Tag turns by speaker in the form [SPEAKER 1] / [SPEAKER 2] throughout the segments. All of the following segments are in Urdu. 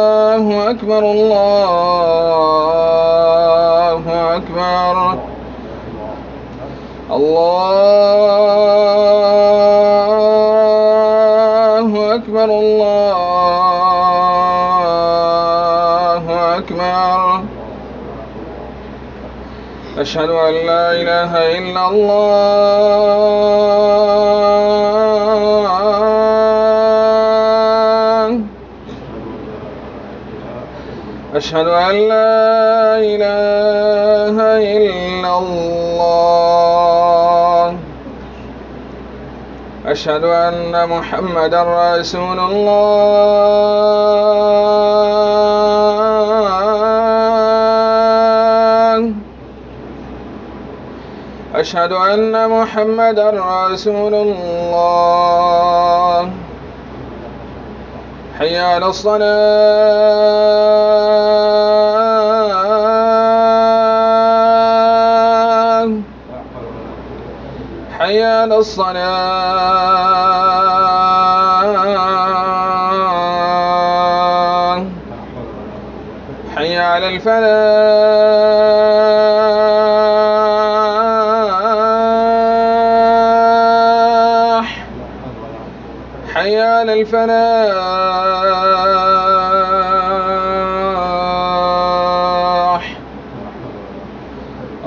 [SPEAKER 1] الله أكبر الله أكبر الله أكبر الله أكبر. أشهد أن لا إله إلا الله. أشهد أن لا إله إلا الله. أشهد أن محمدا رسول الله. أشهد أن محمدا رسول الله. حي على الصلاة. حي على الصلاة. حي على الفلاح. حي على الفلاح.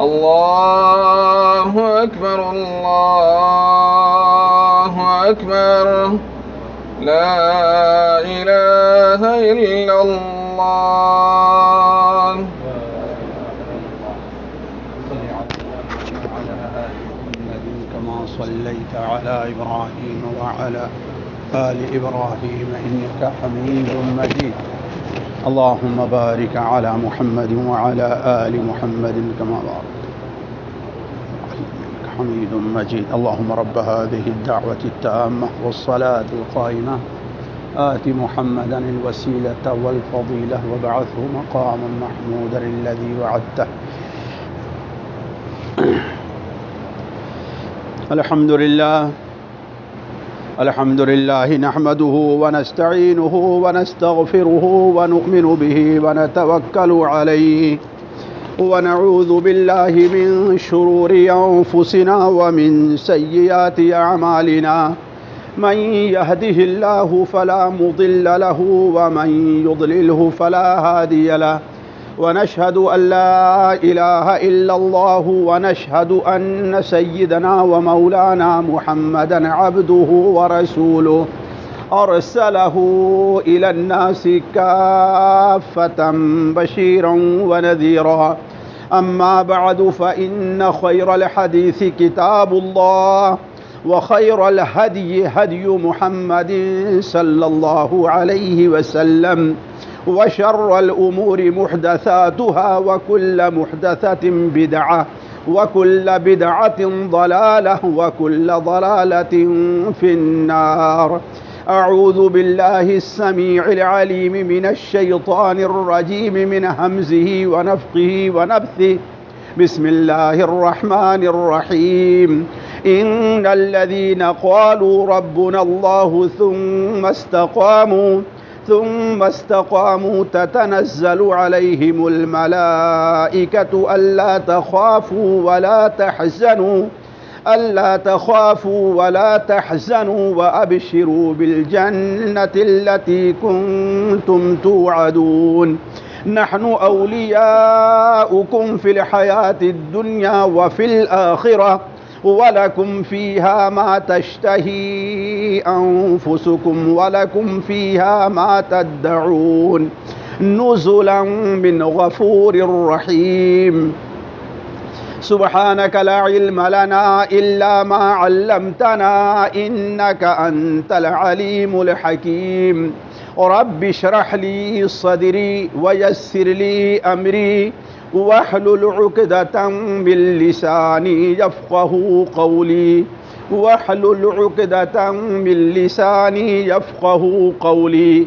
[SPEAKER 1] الله أكبر الله أكبر. لا إله إلا الله.
[SPEAKER 2] كما صليت على إبراهيم وعلى آل إبراهيم إنك حميد مجيد. اللهم بارك على محمد وعلى آل محمد كما باركت إنك حميد مجيد. اللهم رب هذه الدعوة التامة والصلاة القائمة آت محمدا الوسيلة والفضيلة وابعثه مقاما محمودا الذي وعدته. الحمد لله نحمده ونستعينه ونستغفره ونؤمن به ونتوكل عليه ونعوذ بالله من شرور أنفسنا ومن سيئات أعمالنا. من يهده الله فلا مضل له ومن يضلله فلا هادي له. ونشهد أن لا إله إلا الله ونشهد أن سيدنا ومولانا محمدا عبده ورسوله أرسله إلى الناس كافة بشيرا ونذيرا. أما بعد فإن خير الحديث كتاب الله وخير الهدي هدي محمد صلى الله عليه وسلم وشر الأمور محدثاتها وكل محدثة بدعة وكل بدعة ضلالة وكل ضلالة في النار. أعوذ بالله السميع العليم من الشيطان الرجيم من همزه ونفخه ونبثه. بسم الله الرحمن الرحيم. إن الذين قالوا ربنا الله ثم استقاموا تتنزل عليهم الملائكة ألا تخافوا ولا تحزنوا وأبشروا بالجنة التي كنتم توعدون. نحن أولياؤكم في الحياة الدنيا وفي الآخرة ولكم فيها ما تشتهي أنفسكم ولكم فيها ما تدعون نزلا من غفور رحيم. سبحانك لا علم لنا إلا ما علمتنا إنك أنت العليم الحكيم. رب اشرح لي صدري ويسر لي أمري واحلل عقدة من لساني يفقه قولي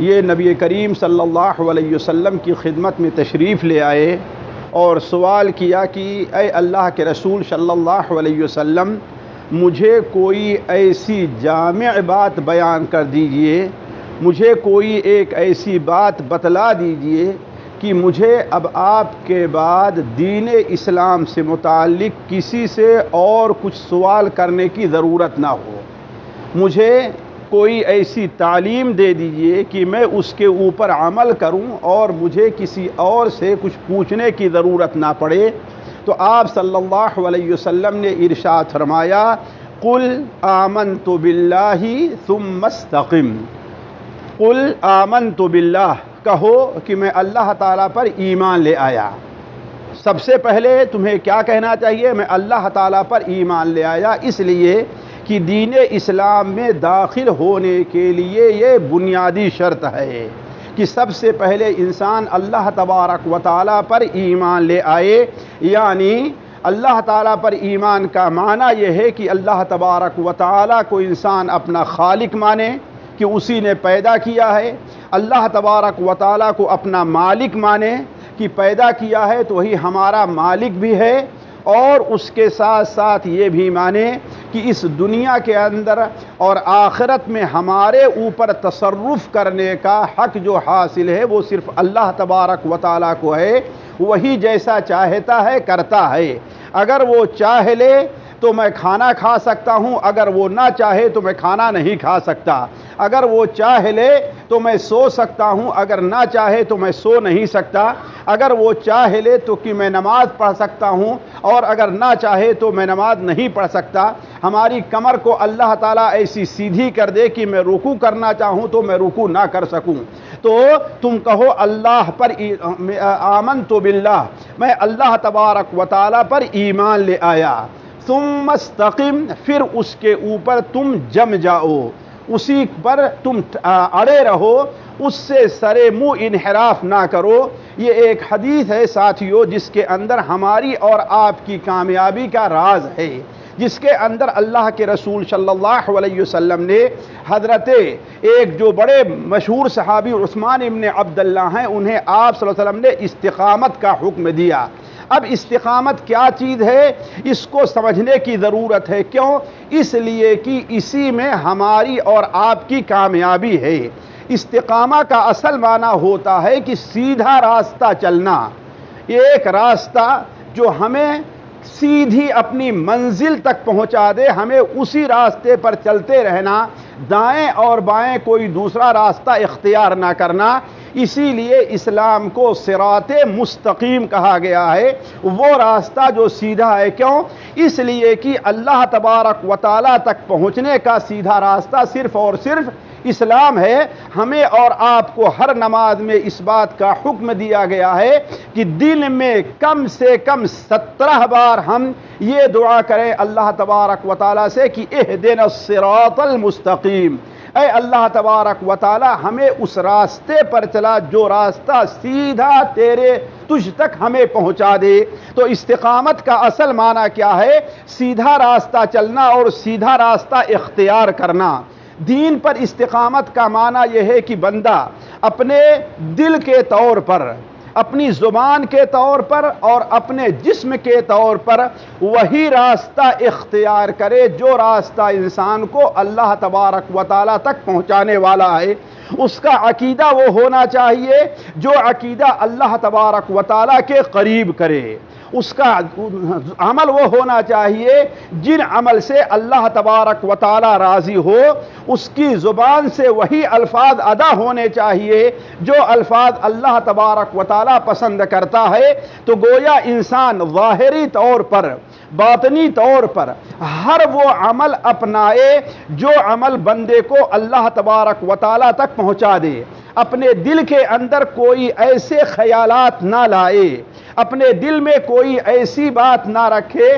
[SPEAKER 2] یہ نبی کریم صلی اللہ علیہ وسلم کی خدمت میں تشریف لے آئے اور سوال کیا کہ اے اللہ کے رسول صلی اللہ علیہ وسلم، مجھے کوئی ایسی جامع بات بیان کر دیجئے، مجھے کوئی ایک ایسی بات بتلا دیجئے کہ مجھے اب آپ کے بعد دین اسلام سے متعلق کسی سے اور کچھ سوال کرنے کی ضرورت نہ ہو، مجھے کوئی ایسی تعلیم دے دیجئے کہ میں اس کے اوپر عمل کروں اور مجھے کسی اور سے کچھ پوچھنے کی ضرورت نہ پڑے۔ تو آپ صلی اللہ علیہ وسلم نے ارشاد فرمایا، قل آمنت باللہ ثم استقم، قل آمنت باللہ، کہو کہ میں اللہ تعالیٰ پر ایمان لے آیا۔ سب سے پہلے تمہیں کیا کہنا چاہیے؟ میں اللہ تعالیٰ پر ایمان لے آیا، اس لیے کہ دین اسلام میں داخل ہونے کے لیے یہ بنیادی شرط ہے کہ سب سے پہلے انسان اللہ تبارک و تعالیٰ پر ایمان لے آئے۔ یعنی اللہ تعالیٰ پر ایمان کا معنی یہ ہے کہ اللہ تبارک و تعالیٰ کو انسان اپنا خالق مانے کہ اسی نے پیدا کیا ہے، اللہ تبارک و تعالیٰ کو اپنا مالک مانے کہ پیدا کیا ہے تو وہی ہمارا مالک بھی ہے، اور اس کے ساتھ ساتھ یہ بھی مانے کہ اس دنیا کے اندر اور آخرت میں ہمارے اوپر تصرف کرنے کا حق جو حاصل ہے وہ صرف اللہ تبارک و تعالیٰ کو ہے، وہی جیسا چاہتا ہے کرتا ہے۔ اگر وہ چاہ لے تو میں کھانا کھا سکتا ہوں، اگر وہ نہ چاہے تو میں کھانا نہیں کھا سکتا، اگر وہ چاہ لے تو میں سو سکتا ہوں، اگر نہ چاہے تو میں سو نہیں سکتا، اگر وہ چاہ لے تو کہ میں نماز پڑھ سکتا ہوں اور اگر نہ چاہے تو میں نماز نہیں پڑھ سکتا۔ ہماری کمر کو اللہ تعالیٰ ایسی سیدھی کر دے کہ میں رکوع کرنا چاہوں تو میں رکوع نہ کر سکوں، تو تم کہو اللہ پر آمنت باللہ، میں اللہ تبارک و تعالیٰ پر ایمان لے آیا، ثم استقم، پھر اس کے اوپر تم جم جاؤ، اسی پر تم اڑے رہو، اس سے سرے منہ انحراف نہ کرو۔ یہ ایک حدیث ہے ساتھیو جس کے اندر ہماری اور آپ کی کامیابی کا راز ہے، جس کے اندر اللہ کے رسول صلی اللہ علیہ وسلم نے حضرت ایک جو بڑے مشہور صحابی عثمان ابن عبداللہ ہیں، انہیں آپ صلی اللہ علیہ وسلم نے استقامت کا حکم دیا۔ اب استقامت کیا چیز ہے اس کو سمجھنے کی ضرورت ہے، کیوں؟ اس لیے کہ اسی میں ہماری اور آپ کی کامیابی ہے۔ استقامہ کا اصل معنی ہوتا ہے کہ سیدھا راستہ چلنا، ایک راستہ جو ہمیں سیدھی اپنی منزل تک پہنچا دے، ہمیں اسی راستے پر چلتے رہنا، دائیں اور بائیں کوئی دوسرا راستہ اختیار نہ کرنا۔ اسی لیے اسلام کو صراط مستقیم کہا گیا ہے، وہ راستہ جو سیدھا ہے۔ کیوں؟ اس لیے کہ اللہ تبارک و تعالیٰ تک پہنچنے کا سیدھا راستہ صرف اور صرف اسلام ہے۔ ہمیں اور آپ کو ہر نماز میں اس بات کا حکم دیا گیا ہے کہ دن میں کم سے کم 17 بار ہم یہ دعا کریں اللہ تبارک و تعالیٰ سے کہ اہدنا الصراط المستقیم، اے اللہ تبارک و تعالی ہمیں اس راستے پر چلا جو راستہ سیدھا تجھ تک ہمیں پہنچا دے۔ تو استقامت کا اصل معنی کیا ہے؟ سیدھا راستہ چلنا اور سیدھا راستہ اختیار کرنا۔ دین پر استقامت کا معنی یہ ہے کہ بندہ اپنے دل کے طور پر، اپنی زبان کے طور پر اور اپنے جسم کے طور پر وہی راستہ اختیار کرے جو راستہ انسان کو اللہ تبارک و تعالیٰ تک پہنچانے والا ہے۔ اس کا عقیدہ وہ ہونا چاہیے جو عقیدہ اللہ تبارک و تعالیٰ کے قریب کرے، اس کا عمل وہ ہونا چاہیے جن عمل سے اللہ تبارک و تعالیٰ راضی ہو، اس کی زبان سے وہی الفاظ ادا ہونے چاہیے جو الفاظ اللہ تبارک و تعالیٰ پسند کرتا ہے۔ تو گویا انسان ظاہری طور پر، باطنی طور پر ہر وہ عمل اپنائے جو عمل بندے کو اللہ تبارک و تعالیٰ تک پہنچا دے، اپنے دل کے اندر کوئی ایسے خیالات نہ لائے، اپنے دل میں کوئی ایسی بات نہ رکھے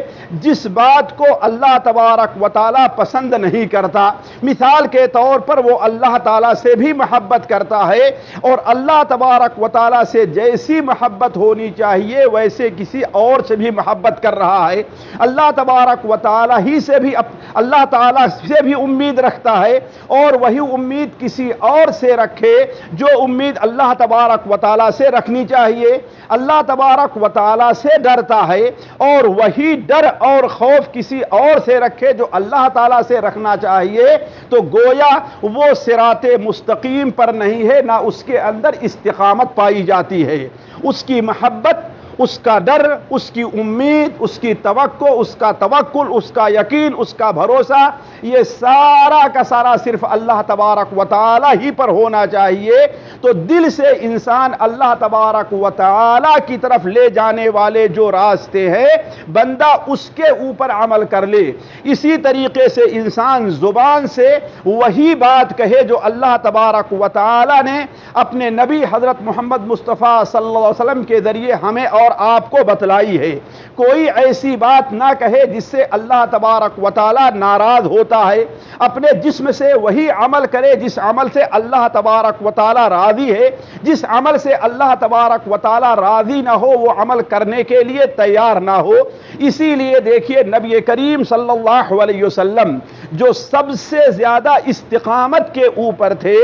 [SPEAKER 2] جس بات کو اللہ تبارک و تعالیٰ پسند نہیں کرتا۔ مثال کے طور پر وہ اللہ تعالیٰ سے بھی محبت کرتا ہے، اور اللہ تبارک و تعالیٰ سے جیسی محبت ہونی چاہیے ویسے کسی اور سے بھی محبت کر رہا ہے۔ اللہ تبارک و تعالیٰ ہی سے بھی اللہ تعالیٰ سے بھی امید رکھتا ہے، اور وہی امید کسی اور سے رکھے جو امید اللہ تبارک و تعالیٰ سے رکھنی چاہیے۔ اللہ تبارک و تعالیٰ سے ڈرتا ہے اور وہی ڈر اور خوف کسی اور سے رکھے جو اللہ تعالیٰ سے رکھنا چاہیے، تو گویا وہ صراط مستقیم پر نہیں ہے، نہ اس کے اندر استقامت پائی جاتی ہے۔ اس کی محبت، اس کا ڈر، اس کی امید، اس کی توقع، اس کا توکل، اس کا یقین، اس کا بھروسہ، یہ سارا کا سارا صرف اللہ تبارک و تعالی ہی پر ہونا چاہیے۔ تو دل سے انسان اللہ تبارک و تعالی کی طرف لے جانے والے جو راستے ہیں، بندہ اس کے اوپر عمل کر لے۔ اسی طریقے سے انسان زبان سے وہی بات کہے جو اللہ تبارک و تعالی نے اپنے نبی حضرت محمد مصطفیٰ صلی اللہ علیہ وسلم کے ذریعے ہمیں اور آپ کو بتلائی ہے۔ کوئی ایسی بات نہ کہے جس سے اللہ تبارک و تعالی ناراض ہوتا ہے۔ اپنے جسم سے وہی عمل کرے جس عمل سے اللہ تبارک و تعالی راضی ہے۔ جس عمل سے اللہ تبارک و تعالی راضی نہ ہو وہ عمل کرنے کے لیے تیار نہ ہو۔ اسی لیے دیکھیے نبی کریم صلی اللہ علیہ وسلم جو سب سے زیادہ استقامت کے اوپر تھے،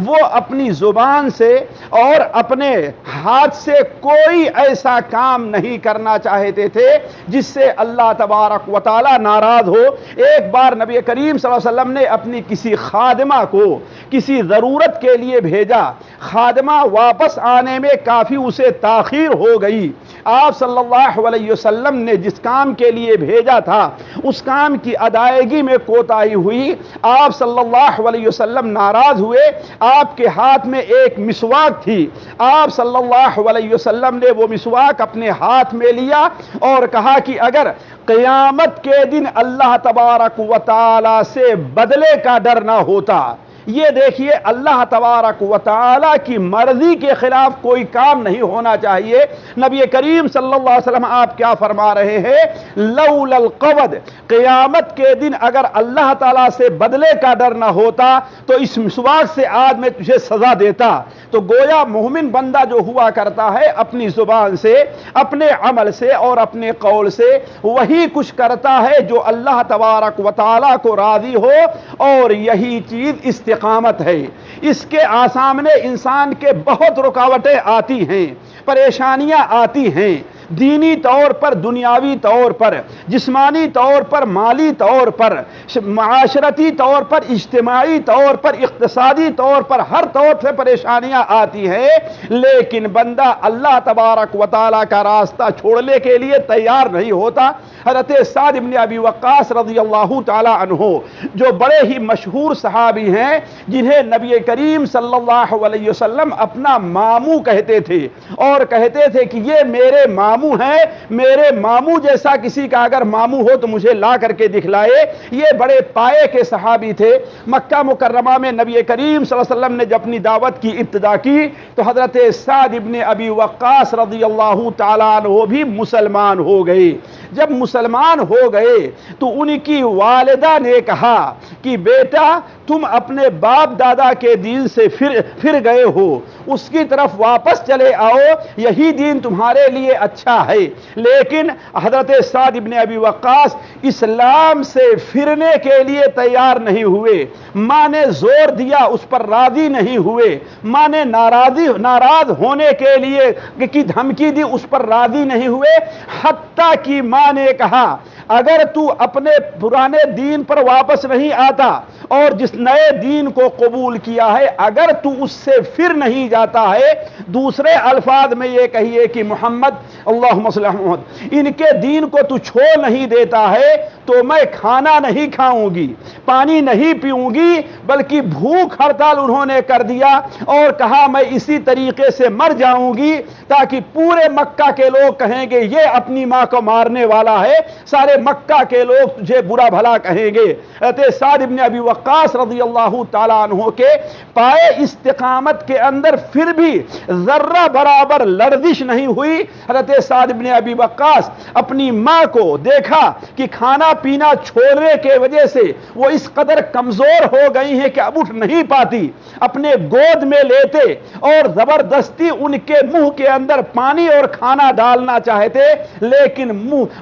[SPEAKER 2] وہ اپنی زبان سے اور اپنے ہاتھ سے کوئی ایسا کام نہیں کرنا چاہتے تھے جس سے اللہ تبارک و تعالی ناراض ہو۔ ایک بار نبی کریم صلی اللہ علیہ وسلم نے اپنی کسی خادمہ کو کسی ضرورت کے لیے بھیجا، خادمہ واپس آنے میں کافی اسے تاخیر ہو گئی۔ آپ صلی اللہ علیہ وسلم نے جس کام کے لیے بھیجا تھا اس کام کی ادائیگی میں کوتاہی ہوئی۔ آپ صلی اللہ علیہ وسلم ناراض ہوئے۔ آپ کے ہاتھ میں ایک مسواک تھی، آپ صلی اللہ علیہ وسلم نے وہ مسواک اپنے ہاتھ میں لیا اور کہا کہ اگر قیامت کے دن اللہ تبارک و تعالی سے بدلے کا ڈر نہ ہوتا، یہ دیکھیے اللہ تبارک و تعالی کی مرضی کے خلاف کوئی کام نہیں ہونا چاہیے۔ نبی کریم صلی اللہ علیہ وسلم آپ کیا فرما رہے ہیں؟ لولا القبض، قیامت کے دن اگر اللہ تعالی سے بدلے کا ڈر نہ ہوتا تو اس مسواک سے آج میں تجھے سزا دیتا۔ تو گویا مومن بندہ جو ہوا کرتا ہے اپنی زبان سے، اپنے عمل سے اور اپنے قول سے وہی کچھ کرتا ہے جو اللہ تبارک و تعالی کو راضی ہو، اور یہی چیز استقامت ہے۔ اس کے سامنے انسان کے بہت رکاوٹیں آتی ہیں، پریشانیاں آتی ہیں، دینی طور پر، دنیاوی طور پر، جسمانی طور پر، مالی طور پر، معاشرتی طور پر، اجتماعی طور پر، اقتصادی طور پر، ہر طور سے پریشانیاں آتی ہیں، لیکن بندہ اللہ تبارک و تعالی کا راستہ چھوڑنے کے لیے تیار نہیں ہوتا۔ حضرت سعد بن ابی وقاص رضی اللہ تعالی عنہ جو بڑے ہی مشہور صحابی ہیں، جنہیں نبی کریم صلی اللہ علیہ وسلم اپنا ماموں کہتے تھے اور کہتے تھے کہ یہ میرے ماموں ہیں، میرے ماموں جیسا کسی کا اگر ماموں ہو تو مجھے لا کر کے دکھلائے۔ یہ بڑے پائے کے صحابی تھے۔ مکہ مکرمہ میں نبی کریم صلی اللہ علیہ وسلم نے جب اپنی دعوت کی ابتدا کی تو حضرت سعد بن ابی وقاص رضی اللہ تعالیٰ عنہ بھی مسلمان ہو گئے۔ جب مسلمان ہو گئے تو ان کی والدہ نے کہا کہ بیٹا تم اپنے باپ دادا کے دین سے پھر گئے ہو، اس کی طرف واپس چلے آؤ، یہی دین تمہارے لیے اچھا ہے۔ لیکن حضرت سعد بن ابی وقاص اسلام سے پھرنے کے لیے تیار نہیں ہوئے۔ ماں نے زور دیا، اس پر راضی نہیں ہوئے۔ ماں نے ناراض ہونے کے لیے کی دھمکی دی، اس پر راضی نہیں ہوئے، حتیٰ کہ ماں نے کہا اگر تو اپنے پرانے دین پر واپس نہیں آتا اور جس نئے دین کو قبول کیا ہے اگر تو اس سے پھر نہیں جاتا ہے، دوسرے الفاظ میں یہ کہیے کہ محمد اللہم صلی اللہ علیہ محمد ان کے دین کو تو چھوڑ نہیں دیتا ہے تو میں کھانا نہیں کھاؤں گی، پانی نہیں پیوں گی، بلکہ بھوک ہڑتال انہوں نے کر دیا اور کہا میں اسی طریقے سے مر جاؤں گی تاکہ پورے مکہ کے لوگ کہیں گے یہ اپنی ماں کو مارنے والا ہے، سارے مکہ کے لوگ تجھے برا بھلا کہیں گے۔ حضرت سعد بن ابی وقاص رضی اللہ تعالیٰ عنہ کے پائے استقامت کے اندر پھر بھی ذرہ برابر لرزش نہیں ہوئی۔ حضرت سعد بن ابی وقاص اپنی ماں کو دیکھا کہ کھانا پینا چھوڑنے کے وجہ سے وہ اس قدر کمزور ہو گئی ہیں کہ اب اٹھ نہیں پاتی، اپنے گود میں لیتے اور زبردستی ان کے منہ کے اندر پانی اور کھانا ڈالنا چاہتے، لیکن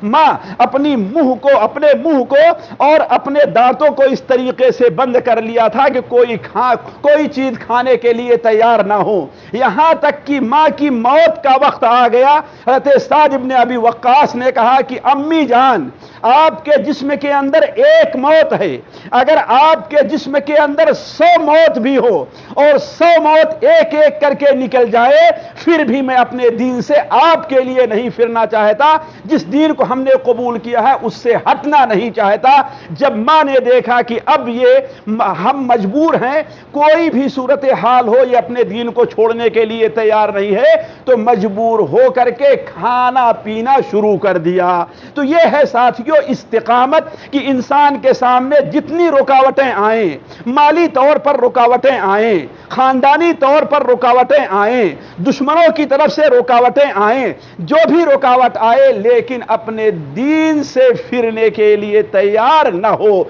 [SPEAKER 2] ماں اپنے منہ کو اور اپنے دانتوں کو اس طریقے سے بند کر لیا تھا کہ کوئی چیز کھانے کے لیے تیار نہ ہو، یہاں تک کہ ماں کی موت کا وقت آ گیا۔ حضرت سعد بن ابی وقاص نے کہا کہ امی جان، آپ کے جسم کے اندر ایک موت ہے، اگر آپ کے جسم کے اندر 100 موت بھی ہو اور 100 موت ایک ایک کر کے نکل جائے، پھر بھی میں اپنے دین سے آپ کے لیے نہیں پھرنا چاہتا، جس دین کو ہم نے قبول کیا ہے اس سے ہٹنا نہیں چاہتا۔ جب ماں نے دیکھا کہ اب یہ ہم مجبور ہیں، کوئی بھی صورتحال ہو یہ اپنے دین کو چھوڑنے کے لیے تیار نہیں ہے، تو مجبور ہو کر کے کھانا پینا شروع کر دیا۔ تو یہ ہے ساتھیو استقامت، کہ انسان کے سامنے جتنی رکاوٹیں آئیں، مالی طور پر رکاوٹیں آئیں، خاندانی طور پر رکاوٹیں آئیں، دشمنوں کی طرف سے رکاوٹیں آئیں، جو بھی رکاوٹ آئے، لیکن اپنے دین سے پھرنے کے لیے تیار نہ ہو۔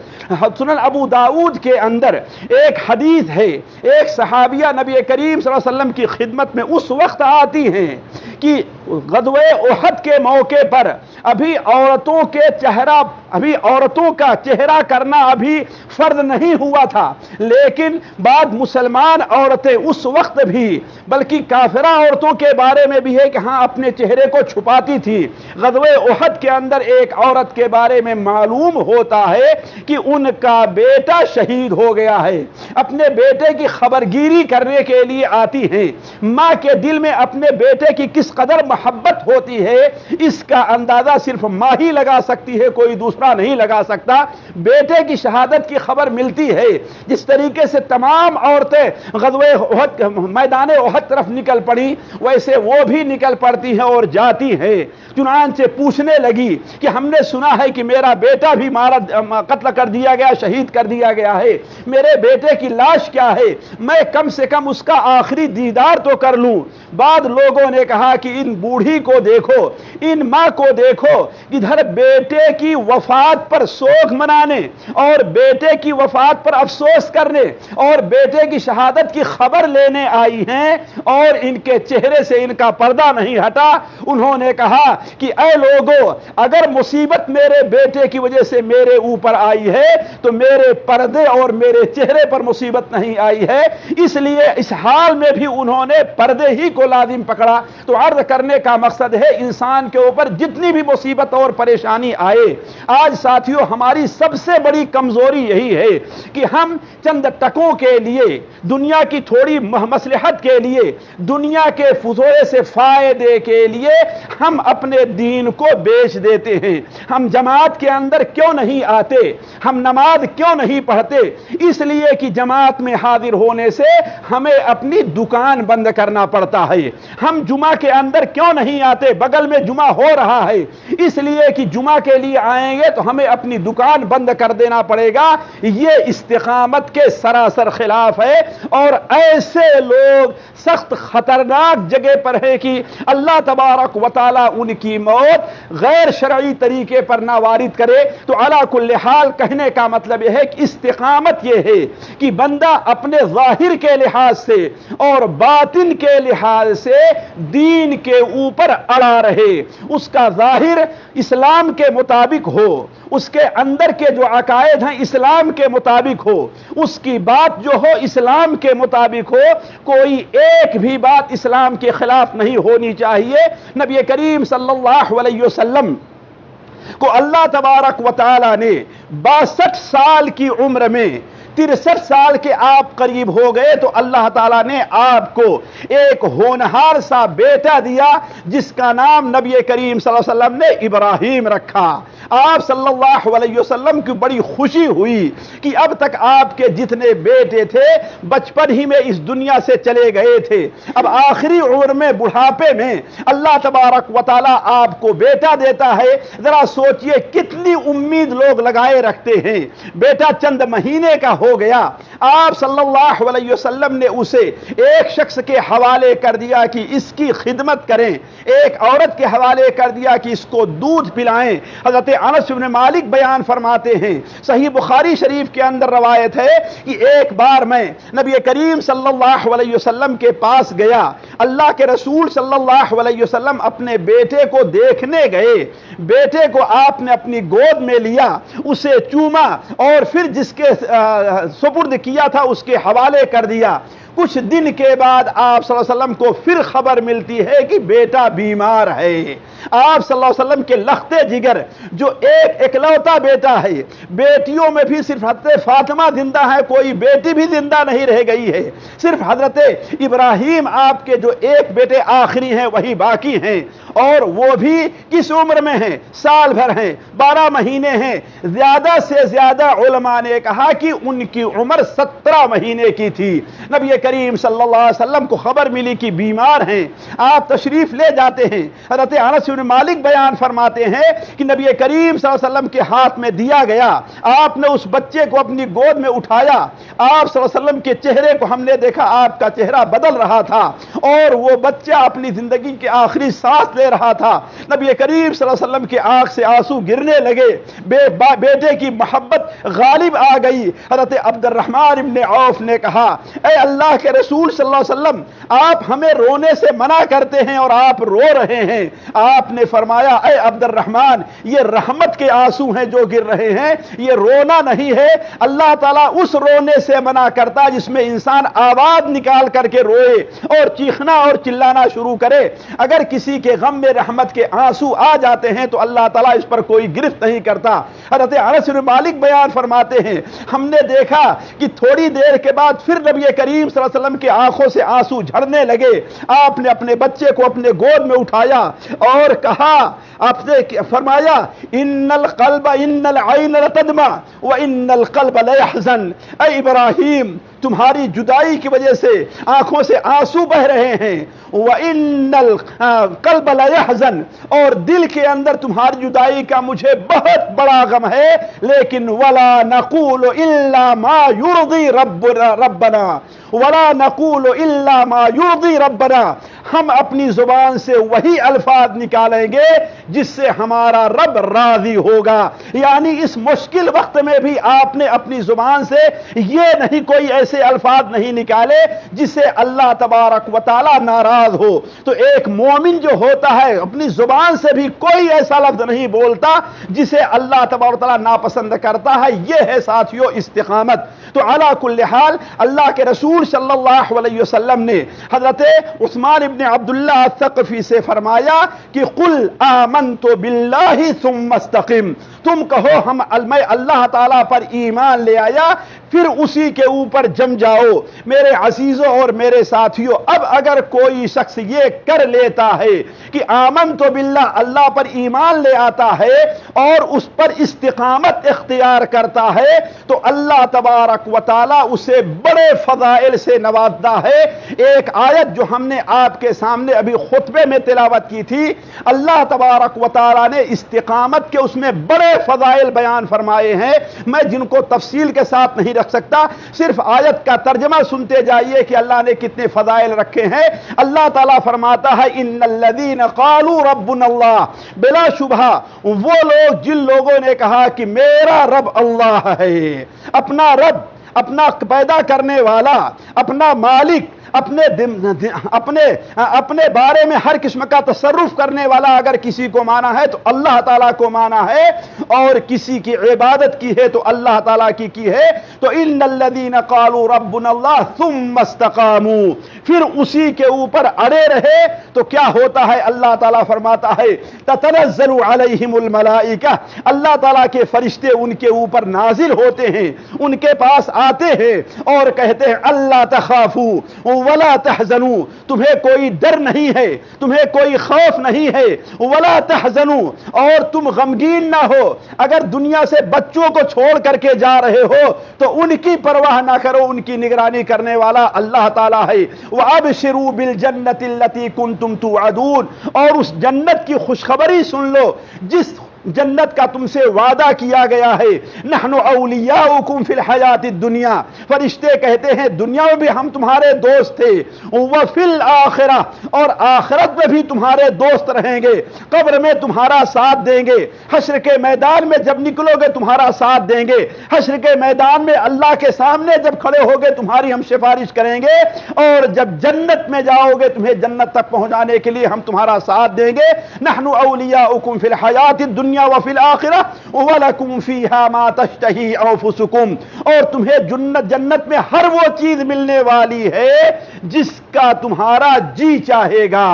[SPEAKER 2] سنن ابو داؤد کے اندر ایک حدیث ہے، ایک صحابیہ نبی کریم صلی اللہ علیہ وسلم کی خدمت میں اس وقت آتی ہیں کہ غزوہ احد کے موقع پر ابھی عورتوں کا چہرہ کرنا ابھی فرض نہیں ہوا تھا، لیکن بعد مسلمان عورتیں اس وقت بھی، بلکہ کافرہ عورتوں کے بارے میں بھی ہے کہ ہاں اپنے چہرے کو چھپاتی تھی۔ غزوہ احد کے اندر ایک عورت کے بارے میں معلوم ہوتا ہے کہ ان کا بیٹا شہید ہو گیا ہے، اپنے بیٹے کی خبرگیری کرنے کے لیے آتی ہیں۔ ماں کے دل میں اپنے بیٹے کی کس قدر محبت ہوتی ہے اس کا اندازہ صرف ماں ہی لگا سکتی ہے، کوئی دوسرا نہیں لگا سکتا۔ بیٹے کی شہادت کی خبر ملتی ہے، جس طریقے سے تمام عورتیں غزوہ احد میدان احد طرف نکل پڑی، ویسے وہ بھی نکل پڑتی ہیں اور جاتی ہیں۔ چنانچہ پوچھنے لگی کہ ہم نے سنا ہے کہ میرا بیٹا بھی قتل کر دیا گیا، شہید کر دیا گیا ہے، میرے بیٹے کی لاش کیا ہے، میں کم سے کم اس کا آخری دیدار تو کر لوں۔ بعد لوگوں نے کہا کہ ان بوڑھی کو دیکھو، ان ماں کو دیکھو، ادھر بیٹے کی وفات پر سوگ منانے اور بیٹے کی وفات پر افسوس کرنے اور بیٹے کی شہادت کی خبر لینے آئی ہیں، اور ان کے چہرے سے ان کا پردہ نہیں ہٹا۔ انہوں نے کہا کہ اے لوگو، اگر مصیبت میرے بیٹے کی وجہ سے میرے اوپر آئی ہے تو میرے پردے اور میرے چہرے پر مصیبت نہیں آئی ہے، اس لیے اس حال میں بھی انہوں نے پردے ہی کو لازم پکڑا۔ تو عرض کرنے کا مقصد ہے انسان کے اوپر جتنی بھی مصیبت اور پریشانی آئے، آج ساتھیوں ہماری سب سے بڑی کمزوری یہی ہے کہ ہم چند ٹکوں کے لیے، دنیا کی تھوڑی مصلحت کے لیے، دنیا کے فضولے سے فائدے کے لیے ہم اپنے دین کو بیچ دیتے ہیں۔ ہم جماعت کے اندر کیوں نہیں آتے، ہم نماز کیوں نہیں پڑھتے؟ اس لیے کہ جماعت میں حاضر ہونے سے ہمیں اپنی دکان بند کرنا پڑتا ہے۔ ہم جمعہ کے اندر کیوں نہیں آتے، بغل میں جمعہ ہو رہا ہے، اس لیے کہ جمعہ کے لیے آئیں گے تو ہمیں اپنی دکان بند کر دینا پڑے گا۔ یہ استقامت کے سراسر خلاف ہے، اور ایسے لوگ سخت خطرناک جگہ پر ہے کہ اللہ تبارک و تعالی ان کی موت غیر شرعی طریقے پر نہ وارد کرے۔ تو علی کل حال کہنے کا مطلب یہ ہے کہ استقامت یہ ہے کہ بندہ اپنے ظاہر کے لحاظ سے اور باطن کے لحاظ سے دین کے اوپر اڑا رہے، اس کا ظاہر اسلام کے مطابق ہو، اس کے اندر کے جو عقائد ہیں اسلام کے مطابق ہو، اس کی بات جو ہو اسلام کے مطابق ہو، کوئی ایک بھی بات اسلام کے خلاف نہیں ہونی چاہیے۔ نبی کریم صلی اللہ علیہ وسلم کو اللہ تبارک و تعالی نے 62 سال کی عمر میں 63 سال کے آپ قریب ہو گئے تو اللہ تعالیٰ نے آپ کو ایک ہونہار سا بیٹا دیا، جس کا نام نبی کریم صلی اللہ علیہ وسلم نے ابراہیم رکھا۔ آپ صلی اللہ علیہ وسلم کی بڑی خوشی ہوئی کہ اب تک آپ کے جتنے بیٹے تھے بچپن ہی میں اس دنیا سے چلے گئے تھے، اب آخری عمر میں بڑھاپے میں اللہ تبارک و تعالی آپ کو بیٹا دیتا ہے۔ ذرا سوچئے کتنی امید لوگ لگائے رکھتے ہیں، بیٹا چند مہینے کا ہو گیا، آپ صلی اللہ علیہ وسلم نے اسے ایک شخص کے حوالے کر دیا کہ اس کی خدمت کریں، ایک عورت کے حوالے کر دیا کہ اس کو دودھ پلائیں۔ حضرت انس بن مالک بیان فرماتے ہیں، صحیح بخاری شریف کے اندر روایت ہے کہ ایک بار میں نبی کریم صلی اللہ علیہ وسلم کے پاس گیا، اللہ کے رسول صلی اللہ علیہ وسلم اپنے بیٹے کو دیکھنے گئے، بیٹے کو آپ نے اپنی گود میں لیا، اسے چوما اور پھر جس کے سپرد کیا تھا اس کے حوالے کر دیا۔ کچھ دن کے بعد آپ صلی اللہ علیہ وسلم کو پھر خبر ملتی ہے کہ بیٹا بیمار ہے۔ آپ صلی اللہ علیہ وسلم کے لخت جگر جو ایک اکلوتا بیٹا ہے، بیٹیوں میں بھی صرف حضرت فاطمہ زندہ ہے، کوئی بیٹی بھی زندہ نہیں رہ گئی ہے، صرف حضرت ابراہیم آپ کے جو ایک بیٹے آخری ہیں وہی باقی ہیں، اور وہ بھی کس عمر میں ہیں؟ سال بھر ہیں، 12 مہینے ہیں۔ زیادہ سے زیادہ علماء نے کہا کہ ان کی عمر 17 مہینے کی تھی۔ نبی کریم صلی اللہ علیہ وسلم کو خبر ملی کہ بیمار ہیں، آپ تشریف لے جاتے ہیں۔ حضرت انس بن مالک بیان فرماتے ہیں کہ نبی کریم صلی اللہ علیہ وسلم کے ہاتھ میں دیا گیا، آپ نے اس بچے کو اپنی گود میں اٹھایا، آپ صلی اللہ علیہ وسلم کے چہرے کو ہم نے دیکھا، آپ کا چہرہ بدل رہا تھا اور وہ بچہ اپنی زندگی کے آخری سانس لے رہا تھا۔ نبی کریم صلی اللہ علیہ وسلم کی آنکھ سے آنسو گرنے لگے، بیٹے کی محبت غالب آ گئی۔ حضرت عبد الرحمن ابن عوف نے کہا، اے اللہ کے رسول صلی اللہ علیہ وسلم، آپ ہمیں رونے سے منع کرتے ہیں اور آپ رو رہے ہیں۔ آپ نے فرمایا، اے عبد الرحمن، یہ رحمت کے آنسو ہیں جو گر رہے ہیں، یہ رونا نہیں ہے۔ اللہ تعالیٰ اس رونے سے منع کرتا ہے جس میں انسان آواز نکال کر کے روئے اور چیخنا اور چلانا شروع کرے۔ اگر کسی کے غم میں رحمت کے آنسو آ جاتے ہیں تو اللہ تعالیٰ اس پر کوئی گرفت نہیں کرتا۔ حضرت انس بن مالک بیان فرماتے ہیں، ہم نے دیکھا کہ تھوڑی دیر کے بعد پھر نبی کریم صلی اللہ علیہ وسلم کی آنکھوں سے آنسو جھڑنے لگے۔ آپ نے اپنے بچے کو اپنے گود میں اٹھایا اور کہا، آپ نے فرمایا، ان القلب ان العین لتدمع وان القلب لیحزن، اے ابراہیم تمہاری جدائی کی وجہ سے آنکھوں سے آنسو بہ رہے ہیں، وَإِنَّ الْقَلْبَ لَيَحْزَنُ، اور دل کے اندر تمہاری جدائی کا مجھے بہت بڑا غم ہے، لیکن وَلَا نَقُولُ إِلَّا مَا يُرْضِي رَبَّنَا وَلَا نَقُولُ إِلَّا مَا يُرْضِي رَبَّنَا، ہم اپنی زبان سے وہی الفاظ نکالیں گے جس سے ہمارا رب راضی ہوگا۔ یعنی اس مشکل وقت میں بھی آپ نے اپنی زبان سے یہ نہیں کوئی ایسے الفاظ نہیں نکالے جس سے اللہ تبارک و تعالی ناراض ہو۔ تو ایک مومن جو ہوتا ہے اپنی زبان سے بھی کوئی ایسا لفظ نہیں بولتا جسے اللہ تبارک و تعالی ناپسند کرتا ہے۔ یہ ہے ساتھیو استقامت۔ تو علی کل حال اللہ کے رسول صلی اللہ علیہ وسلم نے حضرت عثمان ابن عبداللہ الثقفی سے فرمایا کہ قل آمنت باللہ ثم استقم، تم کہو میں اللہ تعالیٰ پر ایمان لے آیا پھر اسی کے اوپر جم جاؤ۔ میرے عزیزوں اور میرے ساتھیوں، اب اگر کوئی شخص یہ کر لیتا ہے کہ آمنت باللہ، اللہ پر ایمان لے آتا ہے اور اس پر استقامت اختیار کرتا ہے، تو اللہ تبارک و تعالی اسے بڑے فضائل سے نوازتا ہے۔ ایک آیت جو ہم نے آپ کے سامنے ابھی خطبے میں تلاوت کی تھی، اللہ تبارک و تعالی نے استقامت کے اس میں بڑے فضائل بیان فرمائے ہیں، میں جن کو تفصیل کے ساتھ نہیں رکھ سکتا، صرف آیت کا ترجمہ سنتے جائیے کہ اللہ نے کتنے فضائل رکھے ہیں۔ اللہ تعالیٰ فرماتا ہے، ان الذین قالوا ربنا اللہ، بلا شبہ وہ لوگ جن لوگوں نے کہا کہ میرا رب اللہ ہے، اپنا رب، اپنا پیدا کرنے والا، اپنا مالک، اپنے بارے میں ہر قسم کا تصرف کرنے والا اگر کسی کو مانا ہے تو اللہ تعالیٰ کو مانا ہے، اور کسی کی عبادت کی ہے تو اللہ تعالیٰ کی ہے۔ تو ان الذین قالوا ربنا اللہ ثم استقاموا، پھر اسی کے اوپر اڑے رہے تو کیا ہوتا ہے؟ اللہ تعالیٰ فرماتا ہے تتنزل علیہم الملائکہ، اللہ تعالیٰ کے فرشتے ان کے اوپر نازل ہوتے ہیں، ان کے پاس آتے ہیں اور کہتے ہیں اللہ تخافوا ولا تحزنوا، تمہیں کوئی ڈر نہیں ہے، تمہیں کوئی خوف نہیں ہے، ولا تحزنوا، اور تم غمگین نہ ہو۔ اگر دنیا سے بچوں کو چھوڑ کر کے جا رہے ہو تو ان کی پرواہ نہ کرو، ان کی نگرانی کرنے والا اللہ تعالیٰ ہے۔ وَأَبْشِرُوا بِالْجَنَّةِ الَّتِي كُنْتُمْ تُوعَدُونَ، اور اس جنت کی خوشخبری سن لو جس جنت کا تم سے وعدہ کیا گیا ہے۔ نحن اولیاؤکم فی الحیات الدنیا، فرشتے کہتے ہیں دنیا میں بھی ہم تمہارے دوست تھے، وفی الآخرہ، اور آخرت میں بھی تمہارے دوست رہیں گے، قبر میں تمہارا ساتھ دیں گے، حشر کے میدان میں جب نکلو گے تمہارا ساتھ دیں گے، حشر کے میدان میں اللہ کے سامنے جب کھڑے ہوگے تمہاری ہم سفارش کریں گے، اور جب جنت میں جاؤ گے تمہیں جنت تک پہنچانے کے لیے ہم تمہارا ساتھ دیں گے۔ نحن اولیاؤکم فی الحیات الدنیا وفی الآخرہ ولکم فیہا ما تشتہی انفسکم، اور تمہیں جنت میں ہر وہ چیز ملنے والی ہے جس کا تمہارا جی چاہے گا،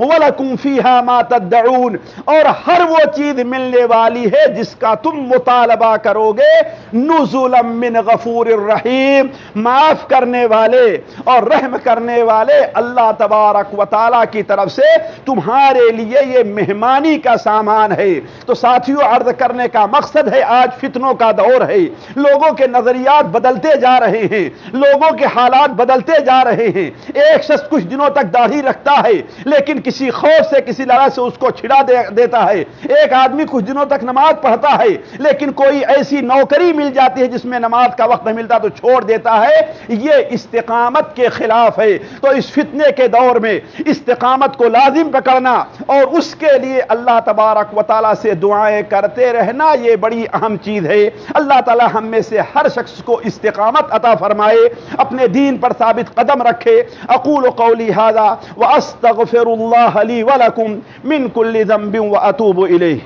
[SPEAKER 2] وَلَكُمْ فِيهَا مَا تَدَّعُونَ، اور ہر وہ چیز ملنے والی ہے جس کا تم مطالبہ کرو گے۔ نُزُلًا مِّن غَفُورٍ الرحیم، معاف کرنے والے اور رحم کرنے والے اللہ تبارک و تعالیٰ کی طرف سے تمہارے لیے یہ مہمانی کا سامان ہے۔ تو ساتھیوں، عرض کرنے کا مقصد ہے آج فتنوں کا دور ہے، لوگوں کے نظریات بدلتے جا رہے ہیں، لوگوں کے حالات بدلتے جا رہے ہیں۔ ایک شخص کچھ دنوں تک داڑھی رکھتا ہے لیکن کسی خوف سے کسی لڑائی سے اس کو چھڑا دیتا ہے، ایک آدمی کچھ دنوں تک نماز پڑھتا ہے لیکن کوئی ایسی نوکری مل جاتی ہے جس میں نماز کا وقت نہیں ملتا تو چھوڑ دیتا ہے، یہ استقامت کے خلاف ہے۔ تو اس فتنے کے دور میں استقامت کو لازم پکڑنا اور اس کے لیے اللہ تبارک و تعالیٰ سے دعائیں کرتے رہنا یہ بڑی اہم چیز ہے۔ اللہ تعالیٰ ہم میں سے ہر شخص کو استقامت عطا فرمائے، اپنے دین پر ثابت قدم رکھے۔ اقول قولی ھذا واستغفر اللہ لی ولکم من کل ذنب واتوب الیہ۔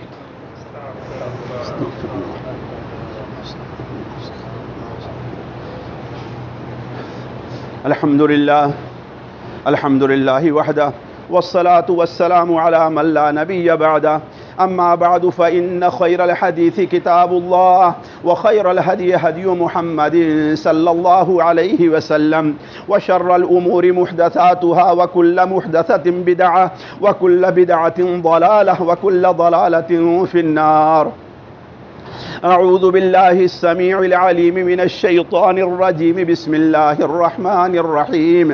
[SPEAKER 2] الحمد للہ وحدہ والصلاة والسلام على من لا نبي بعده، أما بعد فإن خير الحديث كتاب الله، وخير الهدي هدي محمد صلى الله عليه وسلم، وشر الأمور محدثاتها، وكل محدثة بدعة، وكل بدعة ضلالة، وكل ضلالة في النار۔ أعوذ بالله السميع العليم من الشيطان الرجيم، بسم الله الرحمن الرحيم۔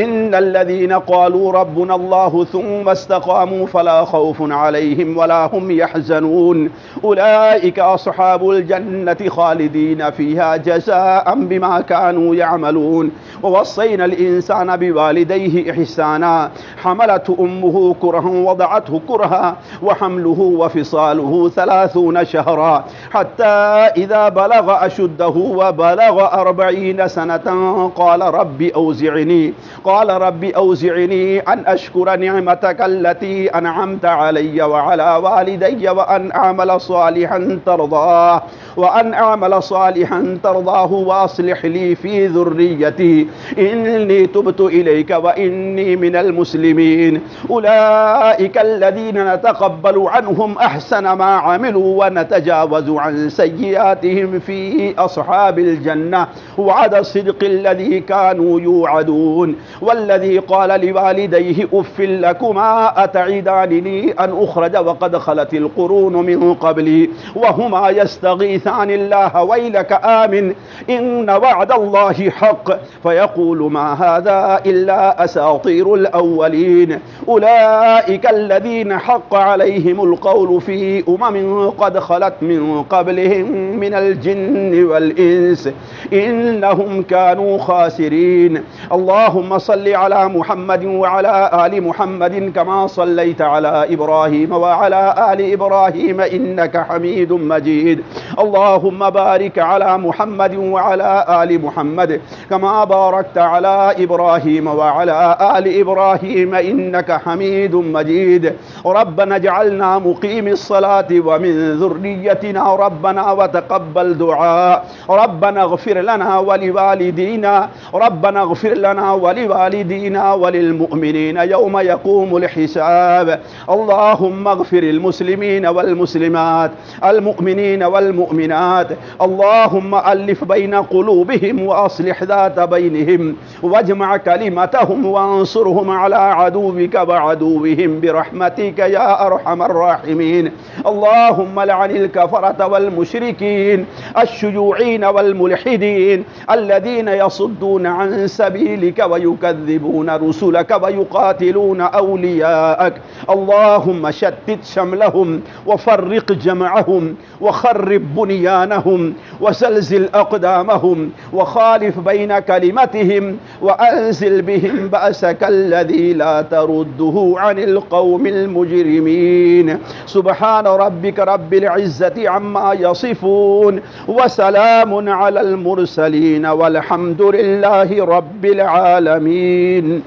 [SPEAKER 2] إن الذين قالوا ربنا الله ثم استقاموا فلا خوف عليهم ولا هم يحزنون، أولئك أصحاب الجنة خالدين فيها جزاء بما كانوا يعملون۔ ووصينا الإنسان بوالديه إحسانا، حملته أمه كرها وضعته كرها، وحمله وفصاله 30 شهرا، حتى إذا بلغ أشده وبلغ 40 سنة قال رب أوزعني أن أشكر نعمتك التي أنعمت علي وعلى والدي وأن أعمل صالحا ترضاه وأصلح لي في ذريتي إني تبت إليك وإني من المسلمين۔ أولئك الذين نتقبل عنهم أحسن ما عملوا ونتجاوز عن سيئاتهم في أصحاب الجنة وعد الصدق الذي كانوا يوعدون۔ والذي قال لوالديه أف لكما أتعدانني أن أخرج وقد خلت القرون من قبلي وهما يستغيثان الله ويلك آمن إن وعد الله حق فيقول ما هذا إلا أساطير الأولين۔ أولئك الذين حق عليهم القول في قد خلت من قبلهم من الجن والإنس إنهم كانوا خاسرين۔ اللهم صل على محمد وعلى آل محمد كما صليت على إبراهيم وعلى آل إبراهيم إنك حميد مجيد۔ اللهم بارك على محمد وعلى آل محمد كما باركت على إبراهيم وعلى آل إبراهيم إنك حميد مجيد۔ ربنا اجعلنا مقيم الصلاة ومن ذريتنا ربنا وتقبل دعاء، ربنا اغفر لنا ولوالدينا، ربنا اغفر لنا ولوالدينا وللمؤمنين يوم يقوم الحساب. اللهم اغفر المسلمين والمسلمات المؤمنين والمؤمنات. اللهم ألف بين قلوبهم وأصلح ذات بينهم واجمع كلمتهم وانصرهم على عدوك وعدوهم برحمتك يا أرحم الراحمين. اللهم لعن الكفرة والمشركين الشيوعين والملحدين الذين يصدون عن سبيلك ويكذبون رسلك ويقاتلون أولياءك. اللهم شتت شملهم وفرق جمعهم وخرب بنيانهم وزلزل أقدامهم وخالف بين كلمتهم وأنزل بهم بأسك الذي لا ترده عن القوم المجرمين. سبحان ربك رب العزة عما يصفون وسلام على المرسلين والحمد لله رب العالمين.